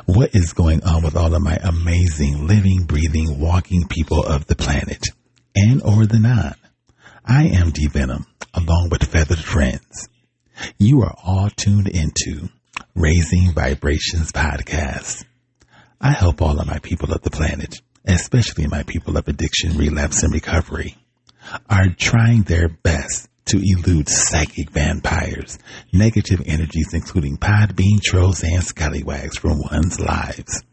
What is going on with all of my amazing living, breathing, walking people of the planet and or the non? I am D Venom, along with Feathered Friends. You are all tuned into Raising Vibrations Podcast. I help all of my people of the planet, especially my people of addiction, relapse, and recovery, are trying their best to elude psychic vampires, negative energies, including podbean trolls and scallywags from one's lives.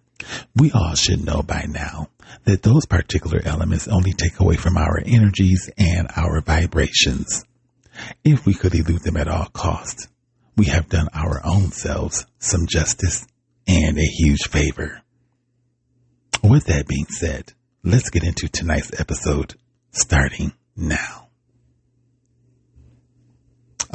We all should know by now that those particular elements only take away from our energies and our vibrations. If we could elude them at all costs, we have done our own selves some justice and a huge favor. With that being said, let's get into tonight's episode, starting now.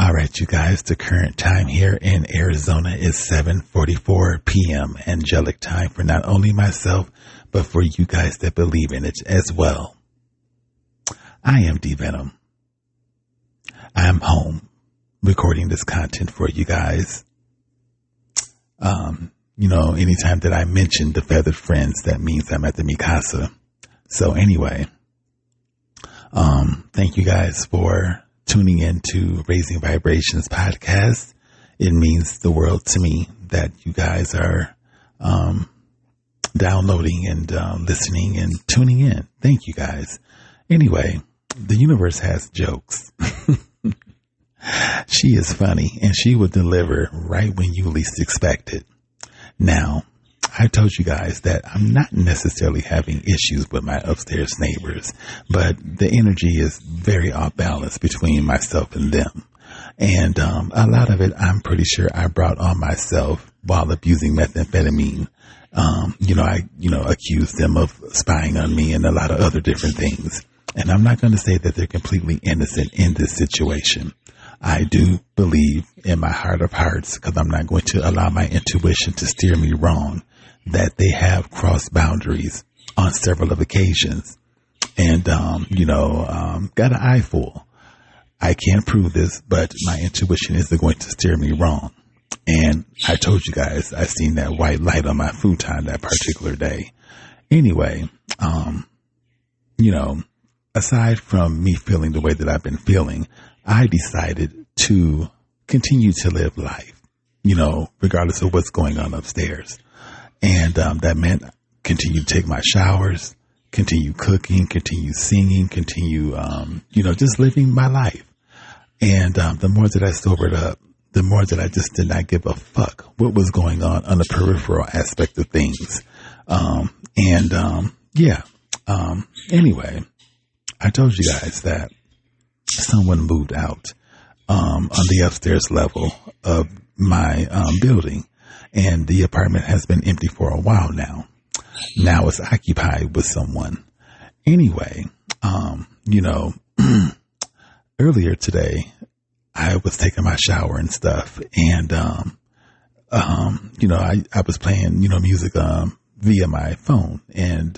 All right, you guys, the current time here in Arizona is 7:44 p.m. angelic time for not only myself, but for you guys that believe in it as well. I am D Venom. I'm home recording this content for you guys. Anytime that I mention the Feathered Friends, that means I'm at the Mikasa. So anyway, thank you guys for tuning in to Raising Vibrations Podcast. It means the world to me that you guys are downloading and listening and tuning in. Thank you guys. Anyway, the universe has jokes. She is funny and she will deliver right when you least expect it. Now, I told you guys that I'm not necessarily having issues with my upstairs neighbors, but the energy is very off balance between myself and them. And a lot of it, I'm pretty sure I brought on myself while abusing methamphetamine. I accused them of spying on me and a lot of other different things. And I'm not going to say that they're completely innocent in this situation. I do believe in my heart of hearts, because I'm not going to allow my intuition to steer me wrong, that they have crossed boundaries on several of occasions and, got an eyeful. I can't prove this, but my intuition is going to steer me wrong. And I told you guys, I seen that white light on my futon that particular day. Anyway, aside from me feeling the way that I've been feeling, I decided to continue to live life, regardless of what's going on upstairs. And that meant continue to take my showers, continue cooking, continue singing, continue, just living my life. And the more that I sobered up, the more that I just did not give a fuck what was going on the peripheral aspect of things. Anyway, I told you guys that someone moved out on the upstairs level of my building, and the apartment has been empty for a while now. Now it's occupied with someone. Anyway, earlier today I was taking my shower and stuff, and I was playing music via my phone, and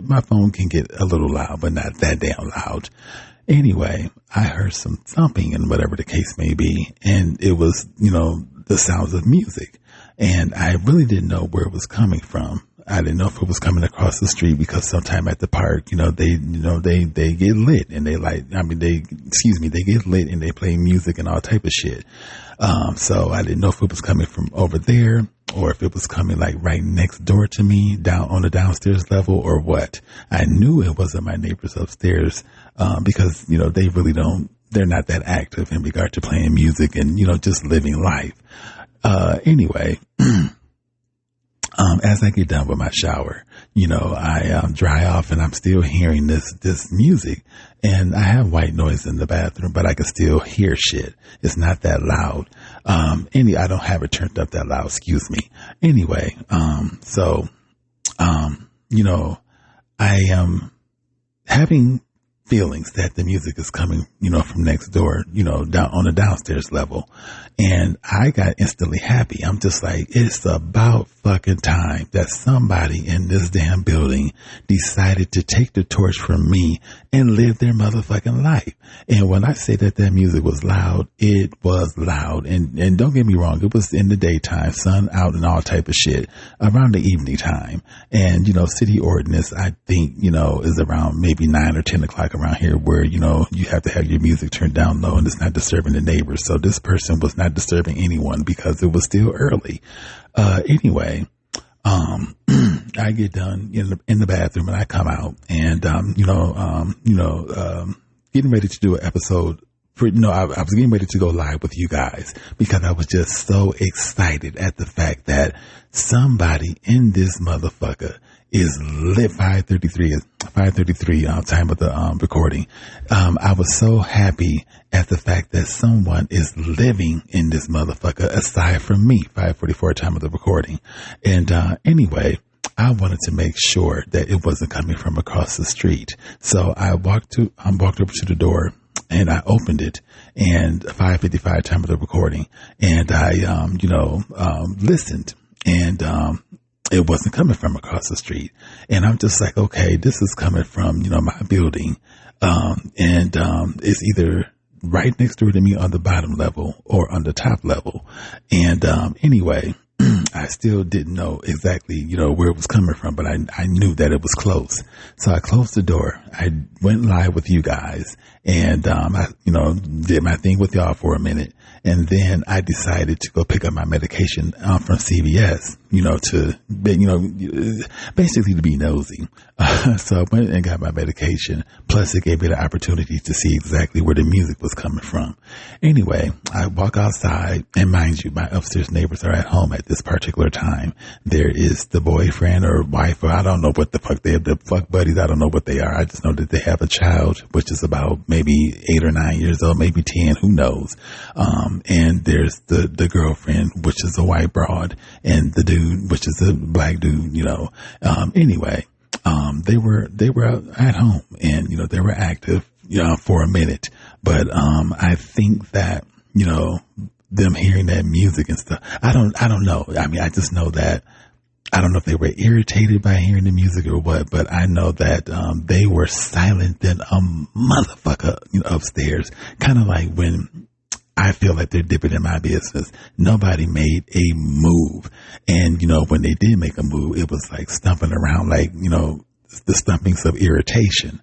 my phone can get a little loud, but not that damn loud. Anyway, I heard some thumping and whatever the case may be, and it was, the sounds of music, and I really didn't know where it was coming from. I didn't know if it was coming across the street, because sometime at the park, they get lit and they get lit and they play music and all type of shit. So I didn't know if it was coming from over there or if it was coming like right next door to me down on the downstairs level or what. I knew it wasn't my neighbors upstairs, because, they're not that active in regard to playing music and, just living life. Anyway, as I get done with my shower, I dry off and I'm still hearing this music, and I have white noise in the bathroom, but I can still hear shit. It's not that loud. I don't have it turned up that loud, excuse me. Anyway, I am having feelings that the music is coming, from next door, down on the downstairs level. And I got instantly happy. I'm just like, it's about fucking time that somebody in this damn building decided to take the torch from me and live their motherfucking life. And when I say that music was loud, it was loud. And don't get me wrong, it was in the daytime, sun out and all type of shit, around the evening time. And, city ordinance, I think, is around maybe 9 or 10 o'clock around here where, you have to have your music turned down low and it's not disturbing the neighbors. So this person was not disturbing anyone because it was still early. Anyway, I get done in the bathroom and I come out and, getting ready to do an episode I was getting ready to go live with you guys because I was just so excited at the fact that somebody in this motherfucker is lit 5:33 time of the recording. I was so happy at the fact that someone is living in this motherfucker aside from me, 5:44 time of the recording. And anyway, I wanted to make sure that it wasn't coming from across the street. So I walked over to the door and I opened it, and 5:55 time of the recording, and I listened, and it wasn't coming from across the street. And I'm just like, okay, this is coming from, my building. And it's either right next door to me on the bottom level or on the top level. And, anyway, I still didn't know exactly, where it was coming from, but I knew that it was close. So I closed the door. I went live with you guys and, I did my thing with y'all for a minute. And then I decided to go pick up my medication, from CVS, basically to be nosy. So I went and got my medication. Plus it gave me the opportunity to see exactly where the music was coming from. Anyway, I walk outside, and mind you, my upstairs neighbors are at home at this particular time. There is the boyfriend or wife, or I don't know what the fuck they have, the fuck buddies. I don't know what they are. I just know that they have a child, which is about maybe 8 or 9 years old, maybe 10, who knows? And there's the girlfriend, which is a white broad, and the dude, which is a black dude, anyway, they were at home and, they were active, for a minute. But, I think that, them hearing that music and stuff, I don't know. I mean, I just know that, I don't know if they were irritated by hearing the music or what, but I know that, they were silent than a motherfucker, upstairs, kind of like when I feel like they're dipping in my business. Nobody made a move. And, when they did make a move, it was like stumping around like, the stumpings of irritation.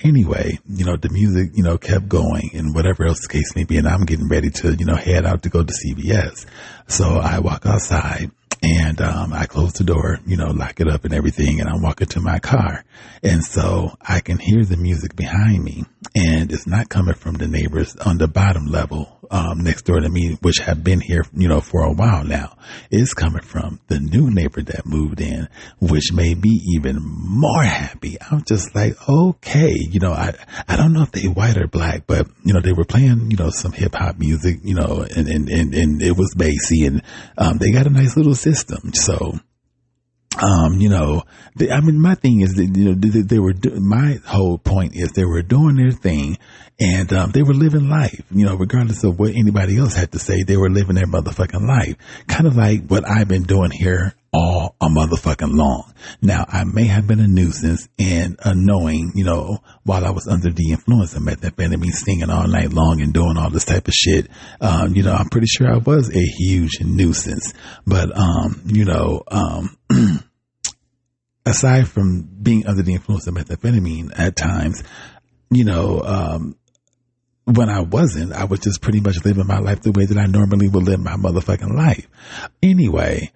Anyway, the music, kept going and whatever else the case may be. And I'm getting ready to, head out to go to CVS. So I walk outside and, I close the door, lock it up and everything. And I'm walking to my car. And so I can hear the music behind me, and it's not coming from the neighbors on the bottom level, next door to me, which have been here, for a while now. It's coming from the new neighbor that moved in, which made me even more happy. I'm just like, okay, I don't know if they white or black, but, they were playing, some hip hop music, and it was bassy, and, they got a nice little system. So, my thing is that, they were, my whole point is they were doing their thing, and, they were living life, regardless of what anybody else had to say, they were living their motherfucking life. Kind of like what I've been doing here all a motherfucking long. Now, I may have been a nuisance and annoying, while I was under the influence of methamphetamine, singing all night long and doing all this type of shit. I'm pretty sure I was a huge nuisance, but, aside from being under the influence of methamphetamine at times, when I wasn't, I was just pretty much living my life the way that I normally would live my motherfucking life. Anyway,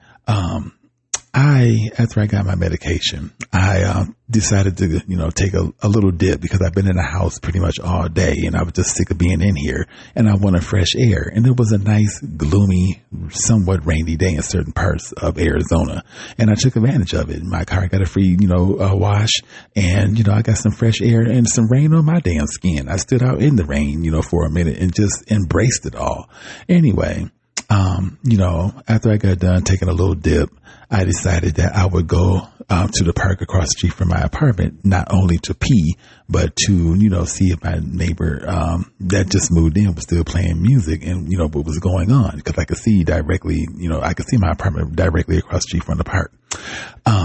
after I got my medication, I decided to, take a little dip because I've been in the house pretty much all day and I was just sick of being in here and I wanted fresh air. And it was a nice, gloomy, somewhat rainy day in certain parts of Arizona. And I took advantage of it. My car got a free, wash, and, I got some fresh air and some rain on my damn skin. I stood out in the rain, for a minute and just embraced it all. Anyway, after I got done taking a little dip, I decided that I would go to the park across the street from my apartment, not only to pee, but to, see if my neighbor that just moved in was still playing music and, what was going on. Because I could see directly, I could see my apartment directly across the street from the park.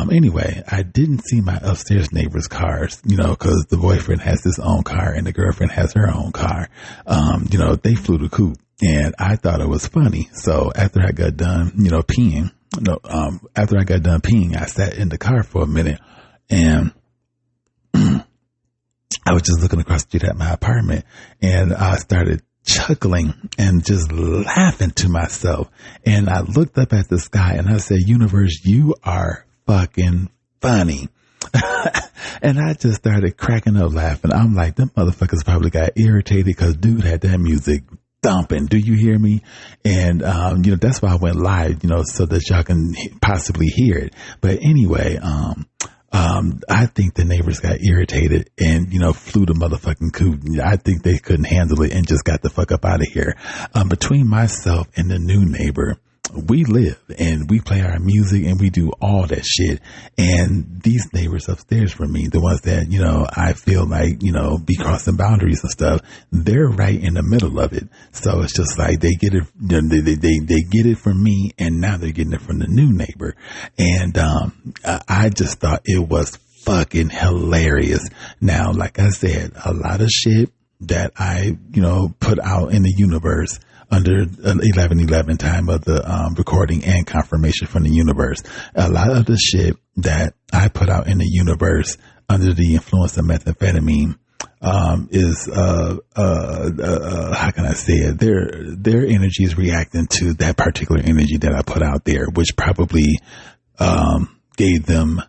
Anyway, I didn't see my upstairs neighbor's cars, because the boyfriend has his own car and the girlfriend has her own car. They flew the coop and I thought it was funny. So after I got done, peeing, after I got done peeing, I sat in the car for a minute and I was just looking across the street at my apartment and I started chuckling and just laughing to myself. And I looked up at the sky and I said, universe, you are fucking funny. And I just started cracking up laughing. I'm like, them motherfuckers probably got irritated because dude had that music thumping. Do you hear me? And, that's why I went live, so that y'all can possibly hear it. But anyway, I think the neighbors got irritated and, flew the motherfucking coop. I think they couldn't handle it and just got the fuck up out of here. Between myself and the new neighbor, we live and we play our music and we do all that shit. And these neighbors upstairs from me, the ones that, I feel like, be crossing boundaries and stuff, they're right in the middle of it. So it's just like they get it, they get it from me and now they're getting it from the new neighbor. And, I just thought it was fucking hilarious. Now, like I said, a lot of shit that I, put out in the universe under 11:11 time of the recording and confirmation from the universe. A lot of the shit that I put out in the universe under the influence of methamphetamine is how can I say it? Their energy is reacting to that particular energy that I put out there, which probably gave them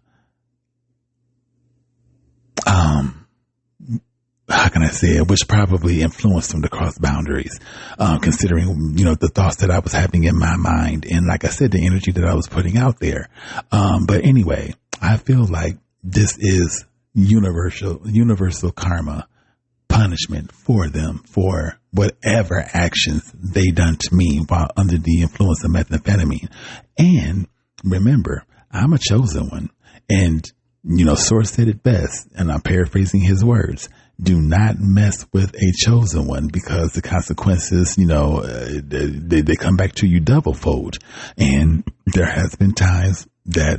how can I say it, which probably influenced them to cross boundaries, considering, the thoughts that I was having in my mind. And like I said, the energy that I was putting out there. But anyway, I feel like this is universal karma punishment for them for whatever actions they done to me while under the influence of methamphetamine. And remember, I'm a chosen one. And, Source said it best, and I'm paraphrasing his words. Do not mess with a chosen one because the consequences, they come back to you double fold. And there has been times that,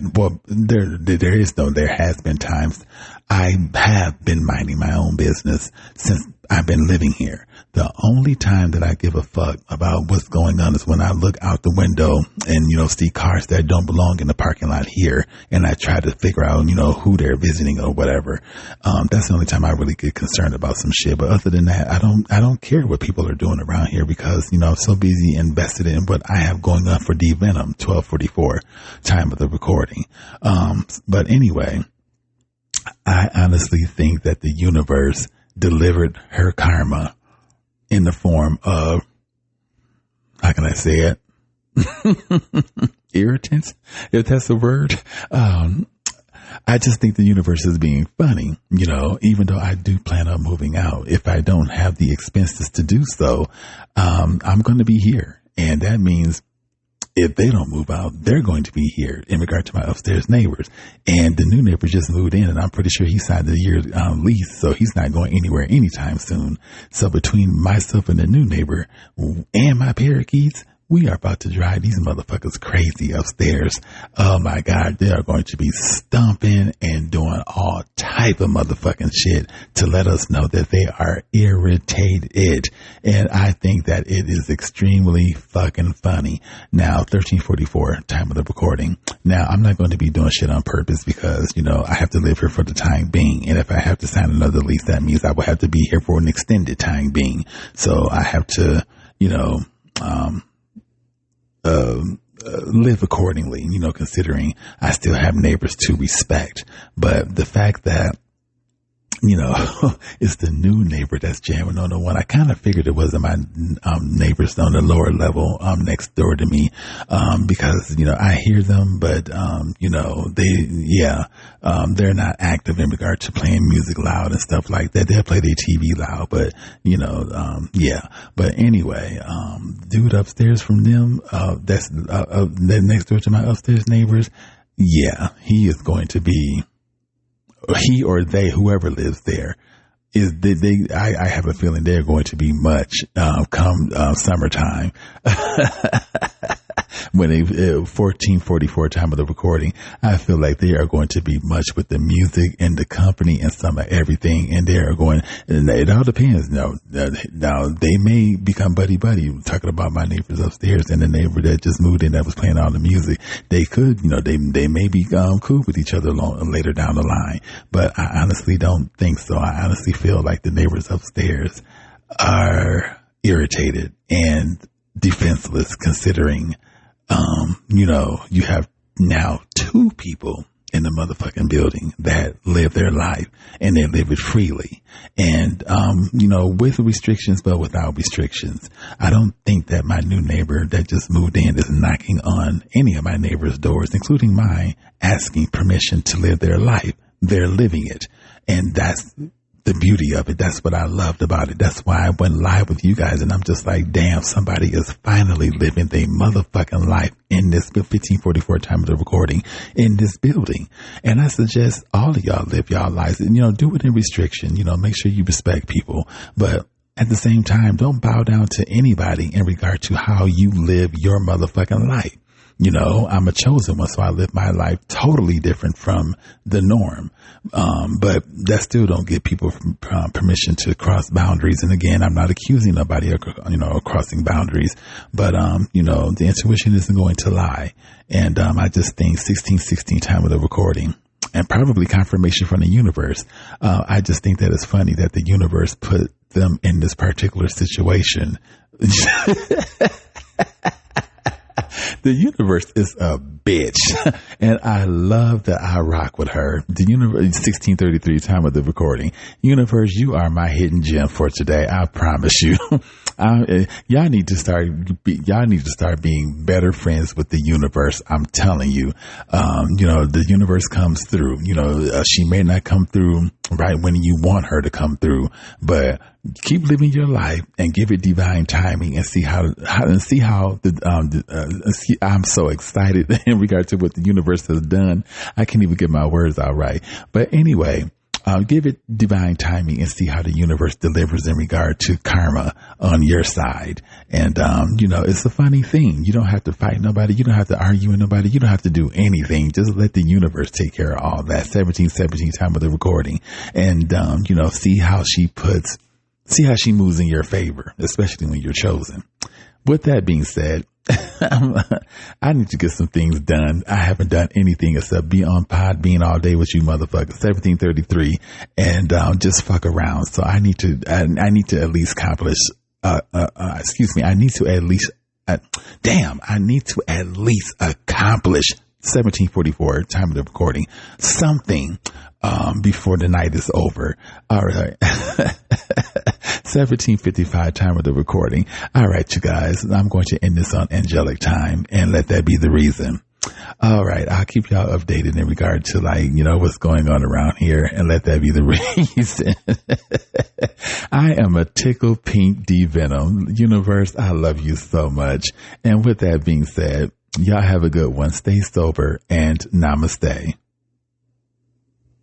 there has been times I have been minding my own business since I've been living here. The only time that I give a fuck about what's going on is when I look out the window and, see cars that don't belong in the parking lot here. And I try to figure out, who they're visiting or whatever. That's the only time I really get concerned about some shit. But other than that, I don't care what people are doing around here because, I'm so busy invested in what I have going on for D-Venom 1244 time of the recording. But anyway, I honestly think that the universe delivered her karma in the form of, how can I say it? Irritants, if that's a word. I just think the universe is being funny, even though I do plan on moving out. If I don't have the expenses to do so, I'm going to be here. And that means if they don't move out, they're going to be here in regard to my upstairs neighbors. And the new neighbor just moved in and I'm pretty sure he signed a year lease. So he's not going anywhere anytime soon. So between myself and the new neighbor and my parakeets, we are about to drive these motherfuckers crazy upstairs. Oh my God. They are going to be stomping and doing all type of motherfucking shit to let us know that they are irritated. And I think that it is extremely fucking funny. Now, 1344, time of the recording. Now, I'm not going to be doing shit on purpose because, I have to live here for the time being. And if I have to sign another lease, that means I will have to be here for an extended time being. So I have to, live accordingly, considering I still have neighbors to respect. But the fact that it's the new neighbor that's jamming on the one. I kind of figured it wasn't my neighbors on the lower level next door to me, because I hear them, but they're not active in regard to playing music loud and stuff like that. They'll play their TV loud, but But anyway, dude upstairs from them, that's next door to my upstairs neighbors. Yeah, he is going to be. He or they, whoever lives there, I have a feeling they're going to be much come summertime. When 1444 time of the recording, I feel like they are going to be much with the music and the company and some of everything, and they are going. And it all depends. Now they may become buddy. Talking about my neighbors upstairs and the neighbor that just moved in that was playing all the music, they could, they may be cool with each other later down the line. But I honestly don't think so. I honestly feel like the neighbors upstairs are irritated and defenseless, considering. You have now two people in the motherfucking building that live their life, and they live it freely. And, with restrictions, but without restrictions. I don't think that my new neighbor that just moved in is knocking on any of my neighbors' doors, including mine, asking permission to live their life. They're living it. And that's the beauty of it. That's what I loved about it. That's why I went live with you guys, and I'm just like, damn, somebody is finally living their motherfucking life in this 1544 time of the recording in this building. And I suggest all of y'all live y'all lives, and do it in restriction. Make sure you respect people, but at the same time, don't bow down to anybody in regard to how you live your motherfucking life. I'm a chosen one, so I live my life totally different from the norm. But that still don't give people permission to cross boundaries. And again, I'm not accusing nobody of, crossing boundaries, but, the intuition isn't going to lie. And, I just think 1616 time of the recording, and probably confirmation from the universe. I just think that it's funny that the universe put them in this particular situation. The universe is a bitch, and I love that I rock with her. The universe, 1633 time of the recording. Universe, you are my hidden gem for today. I promise you. Y'all need to start being better friends with the universe. I'm telling you, the universe comes through. She may not come through right when you want her to come through, but keep living your life and give it divine timing, and see how I'm so excited in regard to what the universe has done. I can't even get my words out right. But anyway, give it divine timing and see how the universe delivers in regard to karma on your side. And, it's a funny thing. You don't have to fight nobody. You don't have to argue with nobody. You don't have to do anything. Just let the universe take care of all that. 1717 time of the recording. And, see how she moves in your favor, especially when you're chosen. With that being said, I need to get some things done. I haven't done anything except be on Podbean all day with you motherfuckers, 1733, and just fuck around. So I need to at least accomplish, I need to at least accomplish 1744 time of the recording, something before the night is over. All right. 1755 time of the recording. All right, you guys, I'm going to end this on angelic time and let that be the reason. All right, I'll keep y'all updated in regard to what's going on around here, and let that be the reason. I am a tickle pink D Venom. Universe, I love you so much. And with that being said, y'all have a good one. Stay sober and namaste.